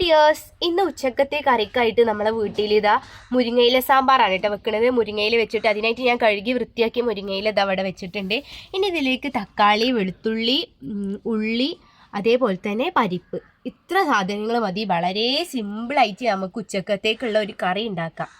Dears, ഇന്ന് ഉച്ചക്കത്തെ കറിക്കായിട്ട് നമ്മളെ വീട്ടിൽ ഇതാ മുരിങ്ങയില സാമ്പാറാണ് കേട്ടോ വെക്കുന്നത്. മുരിങ്ങയില വെച്ചിട്ട് അതിനായിട്ട് ഞാൻ കഴുകി വൃത്തിയാക്കി മുരിങ്ങയില ഇതാ അവിടെ വെച്ചിട്ടുണ്ട്. ഇനി ഇതിലേക്ക് തക്കാളി, വെളുത്തുള്ളി, ഉള്ളി, അതേപോലെ തന്നെ പരിപ്പ്, ഇത്ര സാധനങ്ങൾ മതി. വളരെ സിമ്പിളായിട്ട് നമുക്ക് ഉച്ചക്കത്തേക്കുള്ള ഒരു കറി ഉണ്ടാക്കാം.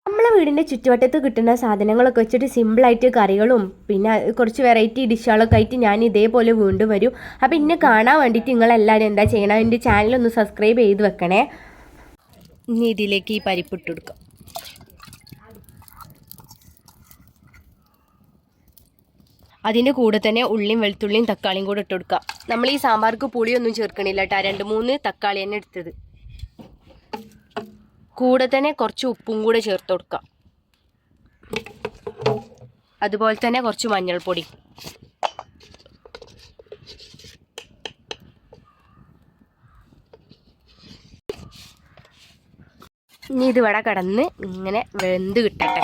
നമ്മളെ വീടിൻ്റെ ചുറ്റുവട്ടത്ത് കിട്ടുന്ന സാധനങ്ങളൊക്കെ വെച്ചിട്ട് സിമ്പിളായിട്ട് കറികളും പിന്നെ കുറച്ച് വെറൈറ്റി ഡിഷുകളൊക്കെ ആയിട്ട് ഞാൻ ഇതേപോലെ വീണ്ടും വരും. അപ്പോൾ ഇന്നെ കാണാൻ വേണ്ടിയിട്ട് നിങ്ങളെല്ലാവരും എന്താ ചെയ്യണം, എൻ്റെ ചാനലൊന്ന് സബ്സ്ക്രൈബ് ചെയ്ത് വെക്കണേ. ഇനി ഇതിലേക്ക് ഈ പരിപ്പിട്ട് കൊടുക്കാം. അതിൻ്റെ കൂടെ തന്നെ ഉള്ളിയും വെളുത്തുള്ളിയും തക്കാളിയും കൂടെ ഇട്ട് കൊടുക്കാം. നമ്മൾ ഈ സാമ്പാർക്ക് പുളിയൊന്നും ചേർക്കണില്ല കേട്ടോ, 2-3 തക്കാളി തന്നെ എടുത്തത്. കൂടെ തന്നെ കുറച്ച് ഉപ്പും കൂടെ ചേർത്ത് കൊടുക്കാം. അതുപോലെ തന്നെ കുറച്ച് മഞ്ഞൾപ്പൊടി. ഇനി ഇതിവിടെ കിടന്ന് ഇങ്ങനെ വെന്ത് കിട്ടട്ടെ.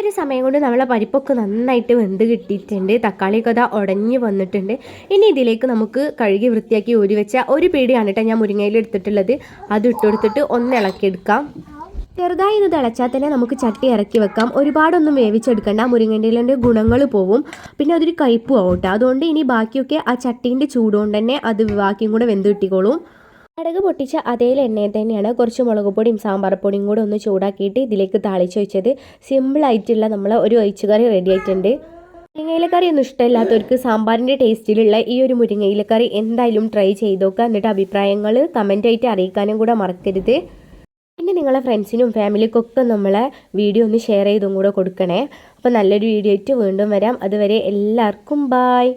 ഒരു സമയം കൊണ്ട് നമ്മളെ പരിപ്പൊക്കെ നന്നായിട്ട് വെന്ത് കിട്ടിയിട്ടുണ്ട്. തക്കാളിയൊക്കെ അതാ ഉടഞ്ഞ് വന്നിട്ടുണ്ട്. ഇനി ഇതിലേക്ക് നമുക്ക് കഴുകി വൃത്തിയാക്കി ഊരി വെച്ച ഒരു പേടിയാണ് കേട്ടോ ഞാൻ മുരിങ്ങയിൽ എടുത്തിട്ടുള്ളത്. അത് ഇട്ടുകൊടുത്തിട്ട് ഒന്ന് ഇളക്കിയെടുക്കാം. ചെറുതായി ഇത് തിളച്ചാൽ തന്നെ നമുക്ക് ചട്ടി ഇറക്കി വെക്കാം. ഒരുപാടൊന്നും വേവിച്ചെടുക്കണ്ട, മുരിങ്ങൻ്റെ ഗുണങ്ങൾ പോവും, പിന്നെ അതൊരു കയ്പും ആവും കേട്ടോ. അതുകൊണ്ട് ഇനി ബാക്കിയൊക്കെ ആ ചട്ടീൻ്റെ ചൂടുകൊണ്ട് തന്നെ അത് ബാക്കിയും കൂടെ വെന്ത് കിട്ടിക്കോളും. കടുക് പൊട്ടിച്ച അതേ എണ്ണയിൽ തന്നെയാണ് കുറച്ച് മുളക് പൊടിയും സാമ്പാർ പൊടിയും കൂടെ ഒന്ന് ചൂടാക്കിയിട്ട് ഇതിലേക്ക് താളിച്ച് വെച്ചത്. സിമ്പിളായിട്ടുള്ള നമ്മൾ ഒരു ഒഴിച്ചുകറി റെഡി ആയിട്ടുണ്ട്. മുരിങ്ങയിലക്കറി ഒന്നും ഇഷ്ടമില്ലാത്തവർക്ക് സാമ്പാറിൻ്റെ ടേസ്റ്റിലുള്ള ഈ ഒരു മുരിങ്ങയിലക്കറി എന്തായാലും ട്രൈ ചെയ്ത് നോക്കുക. എന്നിട്ട് അഭിപ്രായങ്ങൾ കമൻറ്റായിട്ട് അറിയിക്കാനും കൂടെ മറക്കരുത്. പിന്നെ നിങ്ങളെ ഫ്രണ്ട്സിനും ഫാമിലിക്കൊക്കെ നമ്മളെ വീഡിയോ ഒന്ന് ഷെയർ ചെയ്തും കൂടെ കൊടുക്കണേ. അപ്പോൾ നല്ലൊരു വീഡിയോ ആയിട്ട് വീണ്ടും വരാം. അതുവരെ എല്ലാവർക്കും ബായ്.